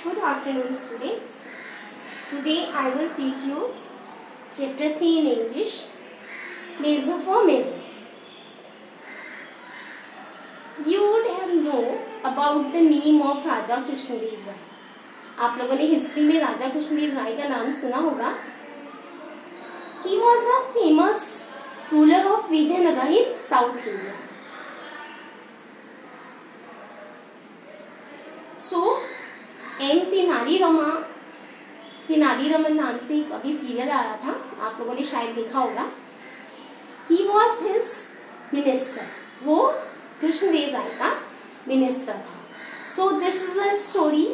Good afternoon, students. Today I will teach you chapter 3 in English, Measure for Measure. You would have known about the name of राजा कृष्णदेव राय. आप लोगों ने history में राजा कृष्णदेव राय का नाम सुना होगा. He was a famous ruler of Vijayanagar in South India. So, Tenali Raman नाम से कभी सीरियल आ रहा था, आप लोगों ने शायद देखा होगा. He was his minister. वो कृष्णदेव राय का मिनिस्टर था. So this is a story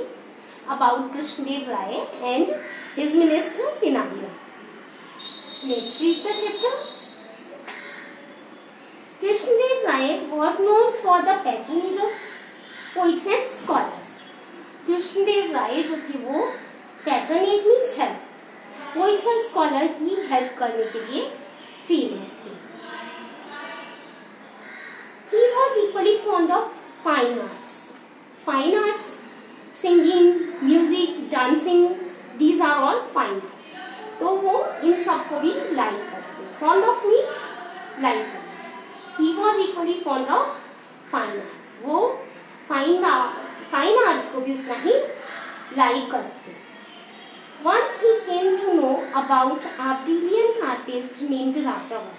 about Krishnadeva Rai and his minister Tenali Ram. Let's read the chapter. Krishnadev Rai was known for the patronage of poets and scholars. Krishnadeva राय जो थे वो पैटर्नेज मीन्स हेल्प, पोइट्स और scholar की help करने के लिए famous थे. He was equally fond of fine arts. Fine arts, singing, music, dancing, these are all fine arts. तो वो इन सब को भी लाइक करते थे. Fond of means लाइक करना. He was equally fond of fine arts. वो फाइन आर्ट्स को भी उतना ही लाइक करते थे. Once he came to know about a brilliant artist named राजा वर्मा.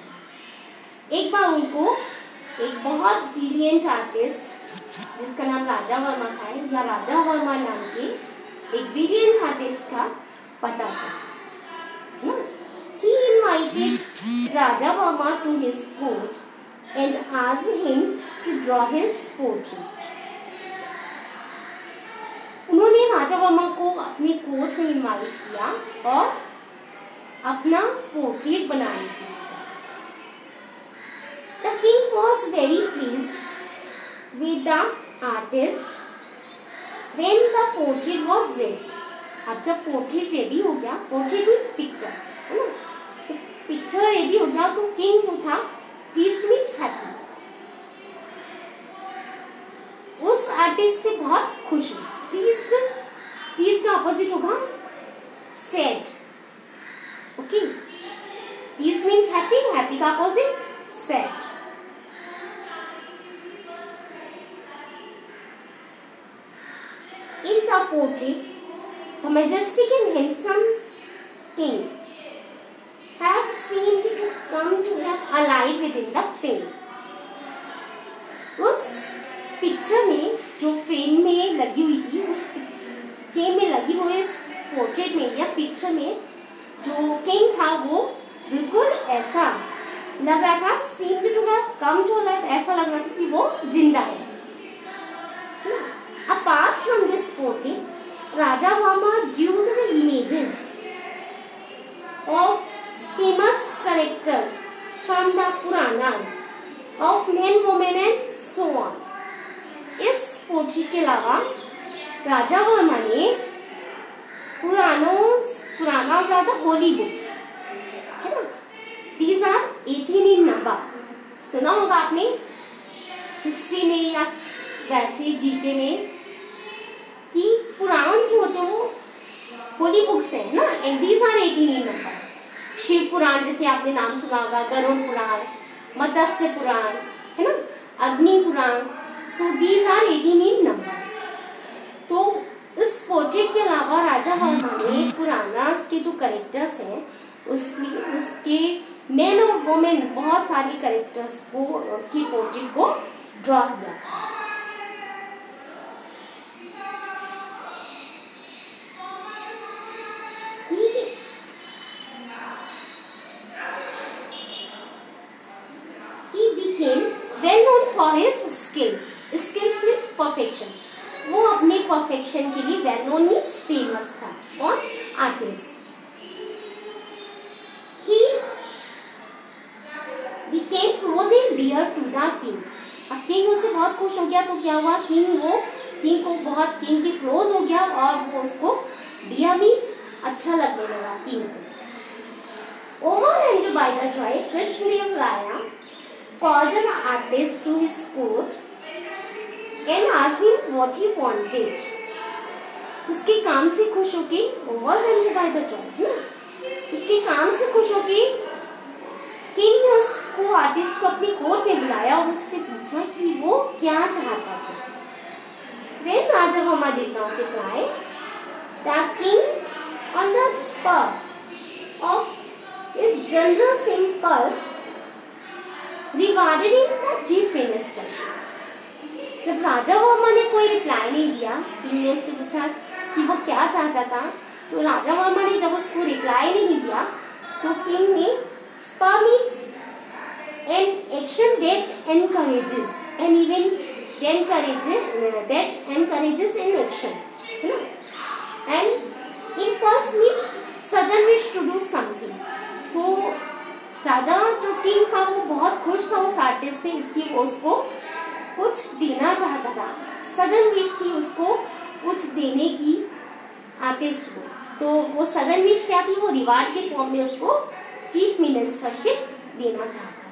एक बार उनको एक बहुत ब्रिलियंट आर्टिस्ट जिसका नाम राजा वर्मा था या राजा वर्मा नाम के एक ब्रिलियंट आर्टिस्ट का पता चला. He invited Raja Verma to his court and asked him to draw his portrait. उन्होंने राजा वर्मा को अपने कोर्ट में इनवाइट किया और अपना पोर्ट्रेट बनाने के लिए कहा. The king was very pleased with the artist when the portrait was ready. अब जब पोर्ट्रेट रेडी हो गया, पोर्ट्रेट मीन्स पिक्चर है ना, जब पिक्चर रेडी हो गया तो किंग जो था प्लीज्ड मीन्स हैप्पी, उस आर्टिस्ट से बहुत खुश हुआ. प्लीज का ऑपोजिट होगा sad. Okay, please means happy, happy का opposite sad. In the portrait the majestic and handsome king have seemed to come to have alive within the frame. उस picture में जो फ्रेम में लगी हुई थी, उस फ्रेम में लगी हुई इस पोर्ट्रेट में या पिक्चर में जो किंग था वो बिल्कुल ऐसा लग रहा था, seemed to have come to life, ऐसा लग रहा था कि वो जिंदा है. Apart from this portrait, Raja Varma drew the images of famous characters from the Puranas of men, women and so on. इस पोर्ट्रेट के अलावा राजा वर्मा ने पुराना ज़्यादा होली बुक्स है ना, दीज आर 18 इन नंबर. सुना होगा आपने हिस्ट्री में या वैसे जीके में कि पुराण जो होते हैं वो होली बुक्स है ना, and these are 18 in number. Shiv Puran जैसे आपने नाम सुना होगा, गरुड़ पुराण, मत्स्य पुराण है ना, अग्नि पुराण. So these are 18 in numbers. तो इस पोर्ट्रेट के अलावा राजा वर्मा ने पुरानास के जो करेक्टर्स हैं उसके मैन और वुमेन बहुत सारे करेक्टर्स को की पोर्ट्रेट को ड्रॉ किया था. He became well known for his skills. Skills means perfection. वो अपने perfection के लिए well known means famous था और artist. He became close and dear to the king. अब king उससे बहुत खुश हो गया तो क्या हुआ, king को बहुत king के close हो गया और वो उसको dear means अच्छा लगने लगा king को. Overwhelmed by the joy, Krishnadev Raya called an artist to his court and asked him what he wanted. उसके काम से खुश होके, ओवरवेल्म्ड बाय द जॉय, उसके काम से खुश होके किंग ने उसको, आर्टिस्ट को अपनी कोर्ट में बुलाया और उससे पूछा कि वो क्या चाहता था। When Rajavarma did not reply, the king, on the spur of his generous impulse, rewarded him the chief ministership. जब राजावर्मा ने कोई रिप्लाई नहीं दिया, किंग ने उससे पूछा कि वो क्या चाहता था, तो राजावर्मा ने जब उसको रिप्लाई नहीं दिया, तो किंग ने, spur means an action that encourages an event, that encourages an action, and impulse means sudden wish to do something. तो राजा जो किंग था वो बहुत खुश था उस आर्टिस्ट से, इसलिए वो उसको कुछ देना चाहता था। सडन विश थी उसको कुछ देने की आर्टिस्ट को, तो वो सडन विश क्या थी, वो रिवार्ड के फॉर्म में उसको चीफ मिनिस्टरशिप देना चाहता था।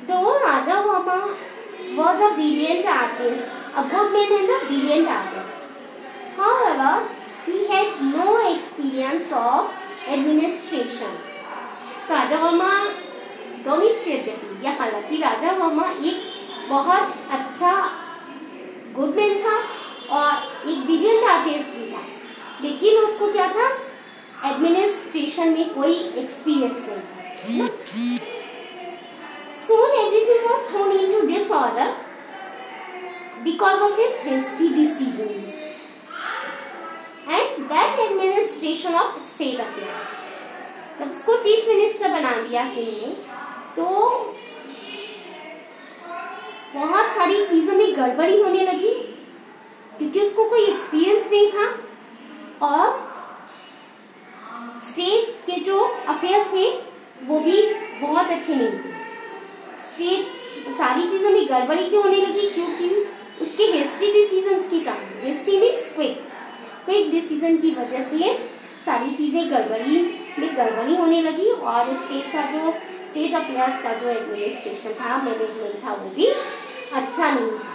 दो Raja Varma was a brilliant artist, a good man and a brilliant artist. However, he had no experience of administration. Raja Varma या हालांकि राजावर्मा एक बहुत अच्छा गुड मैन था और एक ब्रिलियंट आर्टिस्ट भी था, लेकिन उसको क्या था, एडमिनिस्ट्रेशन में कोई एक्सपीरियंस नहीं था। Soon everything was thrown into disorder because of his hasty decisions and bad administration of state affairs. जब उसको चीफ मिनिस्टर बना दिया किंग ने, तो बहुत सारी चीज़ों में गड़बड़ी होने लगी क्योंकि उसको कोई एक्सपीरियंस नहीं था और स्टेट के जो अफेयर्स थे वो भी बहुत अच्छे नहीं थे। स्टेट सारी चीज़ों में गड़बड़ी क्यों होने लगी, क्योंकि उसके हेस्टी डिसीजंस की कारण, हेस्टी मीन्स क्विक डिसीजन की वजह से सारी चीज़ें गड़बड़ी होने लगी और स्टेट अफेयर्स का जो एडमिनिस्ट्रेशन था, मैनेजमेंट था, वो भी अच्छा नहीं था।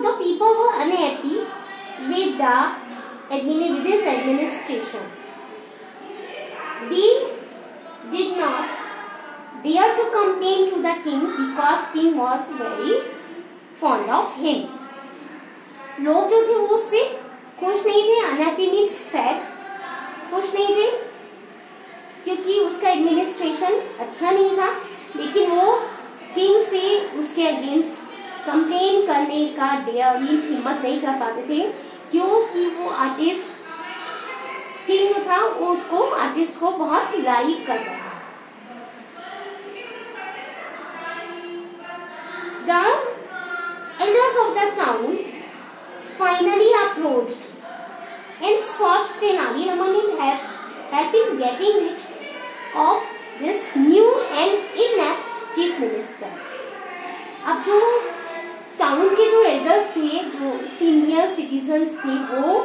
The people were unhappy with his administration. They did not dare to complain to the king because king was very fond of him. लोग जो थे वो उससे खुश नहीं थे, unhappy means sad, खुश नहीं थे क्योंकि उसका एडमिनिस्ट्रेशन अच्छा नहीं था, लेकिन वो किंग से उसके अगेंस्ट कंप्लेन करने का डेयर मीन्स हिम्मत नहीं कर पाते थे, क्योंकि वो आर्टिस्ट किंग जो था वो उसको आर्टिस्ट को बहुत लाइक करता था। The elders of the town finally approached and sought Tenali Raman in help in getting rid of this new and inept chief minister. अब जो टाउन के जो एल्डर्स थे, जो सीनियर सिटीजन्स थे, वो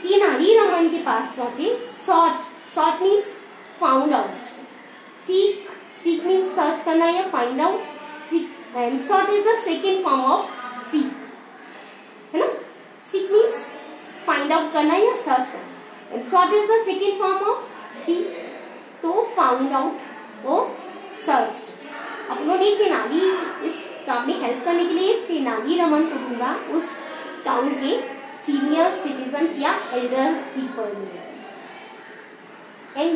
तेनाली रामन के पास पहुंचे। Sought means found out, seek means search करना या find out, and sought is the second form of seek, है ना। सीक मीन्स फाइंड आउट करना या सर्च करना, and sought is the second form of seek, तो फाउंड आउट और search. अब उन्होंने तेनाली इस काम में हेल्प करने के लिए तेनाली रामन को ढूंढा उस टाउन के सीनियर सिटीजन्स या एल्डर पीपल में, and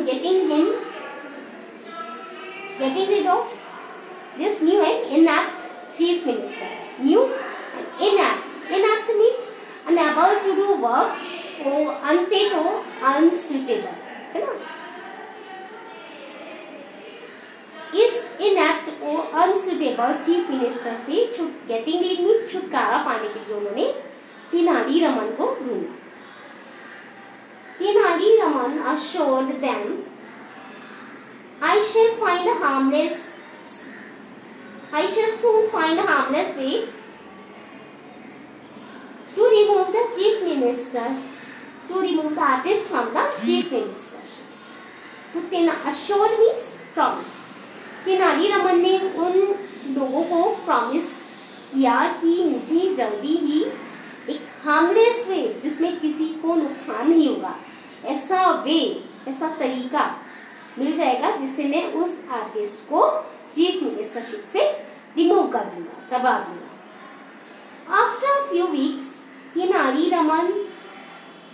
getting rid of this new and inept chief minister. New and inept means unable to do work or unfit or unsuitable, है ना। इस inept और unsuitable chief minister से getting rid means छुटकारा पाने के लिए उन्होंने तेनाली रामन को ढूंढा। Tenali Raman assured them, I shall soon find a harmless way to remove the chief minister, to remove the artist from the chief minister. तो assured means promise. Tenali Raman ने उन लोगों को प्रॉमिस किया कि मुझे जल्दी ही एक हार्मलेस वे, जिसमें किसी को नुकसान नहीं होगा, ऐसा तरीका मिल जाएगा जिससे मैं उस आर्टिस्ट को चीफ मिनिस्टरशिप से रिमूव कर दूंगा, दबा दूंगा। After few weeks Tenali Raman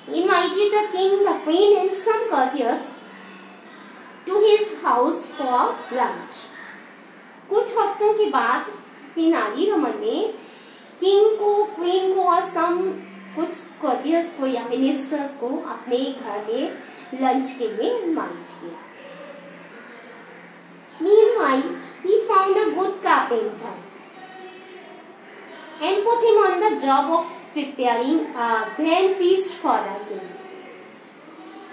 invited the king, the queen and some courtiers to his house for lunch. कुछ हफ्तों के बाद तेनाली रामन ने किंग को, क्वीन को और कुछ courtiers को या मिनिस्टर्स को अपने घर में लंच के लिए इनवाइट किया। Meanwhile, he found a good carpenter and put him on the job of preparing a grand feast for the king.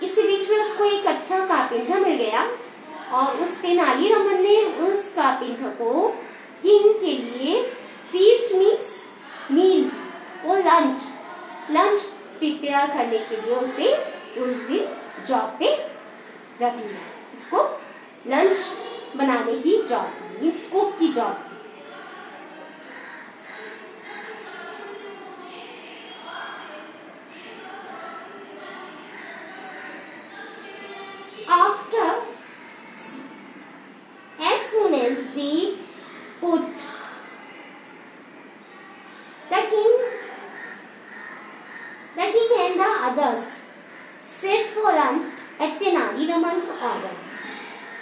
इसी बीच में उसको एक अच्छा कारपेंटर मिल गया और उस तेनाली रामन ने उस कारपेंटर को किंग के लिए फीस्ट मीन्स मील और लंच प्रिपेयर करने के लिए उसे उस दिन जॉब पे रख लिया। उसको लंच बनाने की जॉब मीन्स कुक की job. After, as soon as they put the king and the others sat for lunch at Tenali Raman's order,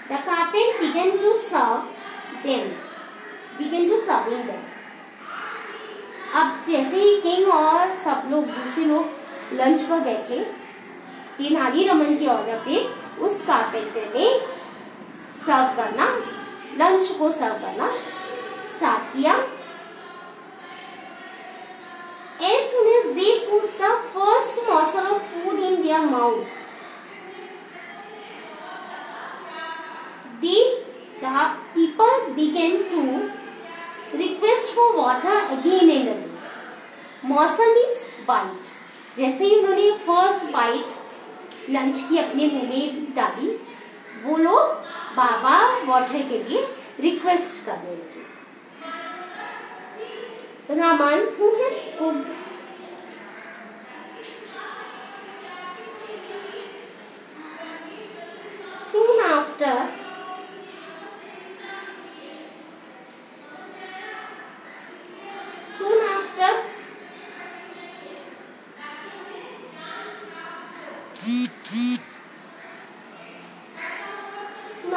the carpenter began to serving them. अब जैसे ही किंग और सब लोग दूसरे लोग लंच पर बैठे, तेनाली रामन के ऑर्डर पे उस कारपेंटर ने लंच को सर्व करना स्टार्ट किया। As soon as they put the first morsel of food in their mouth, the people began to request for water again and again. Morsel means bite. जैसे ही उन्होंने फर्स्ट बाइट लंच की अपने मुंह में डाली, वो लोग बार-बार वाटर के लिए रिक्वेस्ट करने लगे। Raman, who has cooked soon after,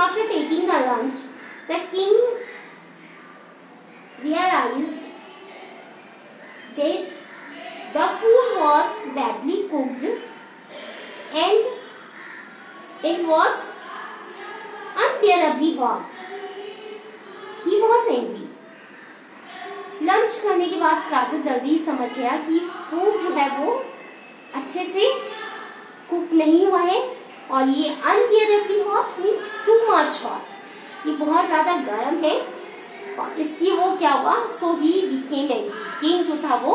after taking the lunch, the king realized that the food was badly cooked and it was unbearably hot. He was angry. Lunch करने के बाद राजा जल्दी समझ गया कि फूड जो है वो अच्छे से कुक नहीं हुआ है और ये unbearably hot means too much hot, ये बहुत ज़्यादा गर्म है और इसलिए वो क्या हुआ, सो ही बिकेम एंग्री। किंग जो था वो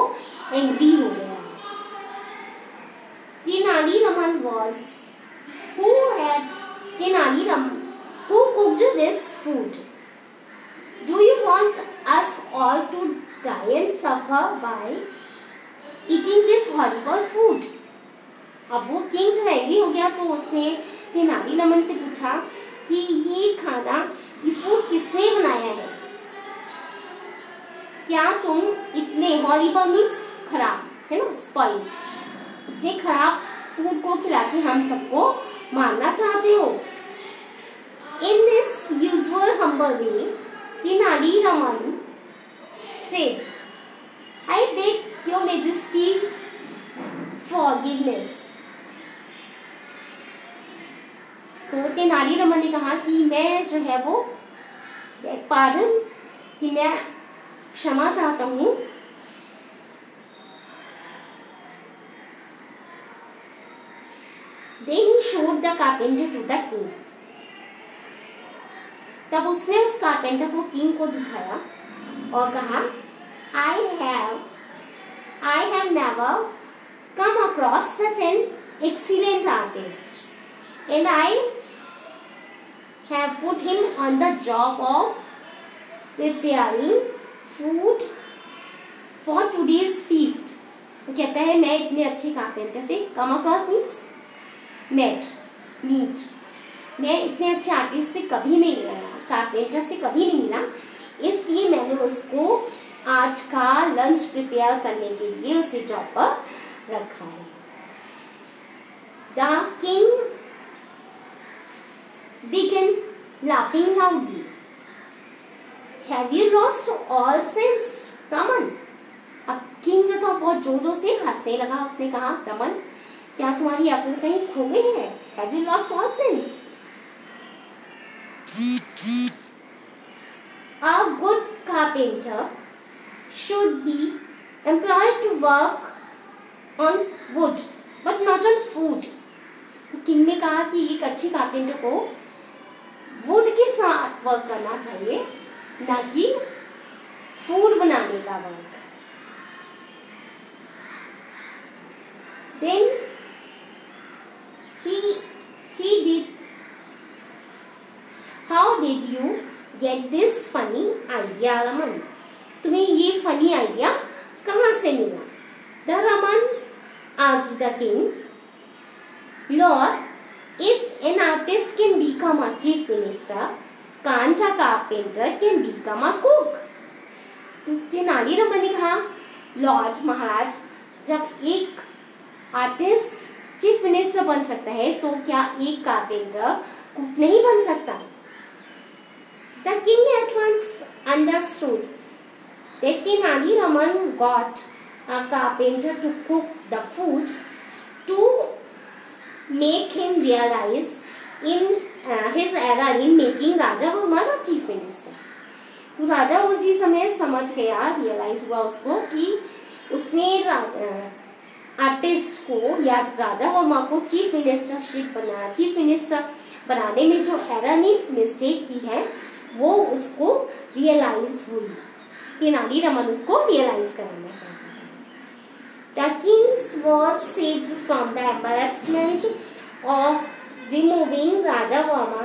एंग्री हो गया। Tenali Raman who cooked this food. Do you want us all to die and suffer by eating this horrible food? अब वो किंग जब एंग्री हो गया तो उसने तेनाली रामन से पूछा कि ये खाना, ये फूड किसने बनाया है? क्या तुम इतने हॉरिबल मीन्स खराब है ना, स्पॉइल, इतने खराब फूड को खिला के हम सबको मारना चाहते हो? In this usual humble way, Tenali Raman said, I beg your majesty forgiveness. तो तेनाली रामन ने कहा कि मैं जो है वो पार्डन, कि मैं क्षमा चाहता हूँ। Then he showed the carpenter to the king. तब उसने उस कारपेंटर को किंग को दिखाया और कहा, I have never come across such an excellent artist, and I have put him on the job of preparing food for today's feast, वो कहता है मैं इतने अच्छे कारपेंटर से, come across means met, meet, मैं इतने अच्छे आर्टिस्ट से कभी नहीं मिला, कारपेंटर से कभी नहीं मिला, इसलिए मैंने उसको आज का लंच प्रिपेयर करने के लिए उसे जॉब पर रखा है। The king began laughing loudly. Have you lost all sense, Raman? अब किंग जो था बहुत जोर जोर से हंसने लगा। उसने कहा, रमन क्या तुम्हारी अक्ल कहीं खो गई है? Have you lost all sense? A good carpenter should be employed to work on wood, but not on food. तो किंग ने कहा कि एक अच्छे कारपेंटर को वुड के साथ वर्क करना चाहिए, ना कि फूड बनाने का work. Then he did. How did you get this funny idea, Raman? तुम्हें ये फनी आइडिया कहाँ से मिला? The Raman asked the king, Lord, if an artist can become a chief minister, can't a carpenter can become a cook? तो तेनाली रामन ने कहा, Lord महाराज, जब एक आर्टिस्ट चीफ मिनिस्टर बन सकता है तो क्या एक कारपेंटर कुक नहीं बन सकता? The king at once understood that Tenali Raman got a carpenter to cook the food to make him realize in his error in making Raja Varma the chief minister. तो राजा उसी समय समझ गया, realise हुआ उसको कि उसने आर्टिस्ट को या राजा वर्मा को चीफ मिनिस्टर बनाने में जो एरर मीन्स मिस्टेक की है वो उसको रियलाइज हुई। तेनाली रामन उसको रियलाइज कराना चाहता है। The king was saved from the embarrassment of removing Raja Varma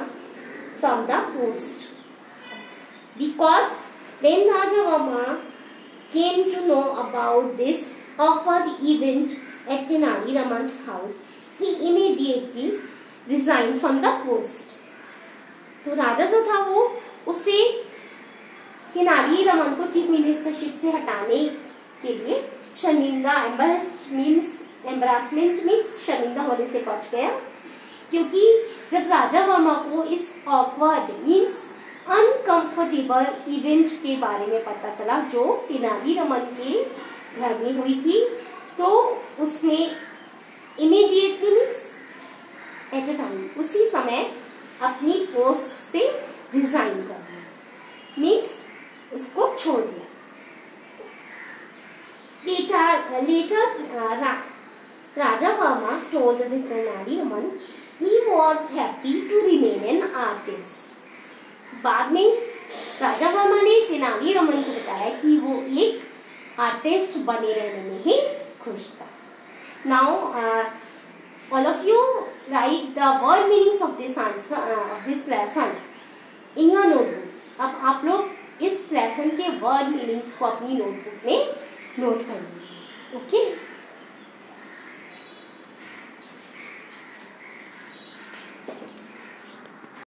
from the post, because when Raja Varma came to know about this awkward event at Tenali Raman's house, he immediately resigned from the post. तो राजा जो था वो उसे तेनाली रामन को chief ministership से हटाने के लिए शर्मिंदा, एम्बरासमेंट मीन्स शर्मिंदा होने से बच गया, क्योंकि जब राजा वर्मा को इस ऑकवर्ड मीन्स अनकंफर्टेबल इवेंट के बारे में पता चला जो तेनाली रामन के घर में हुई थी, तो उसने immediately means at a time, उसी समय अपनी पोस्ट से रिजाइन कर दिया, मीन्स उसको छोड़ दिया। Later, Raja Varma told the Tenali Raman he was happy to remain an artist. बाद में राजा वर्मा ने तेनाली रामन को बताया कि वो एक आर्टिस्ट बने रहने में ही खुश था। Now, all of you write the word meanings of this lesson in your notebook. अब आप लोग इस लेसन के वर्ड मीनिंग्स को अपनी नोटबुक में नोट करेंगे। ओके।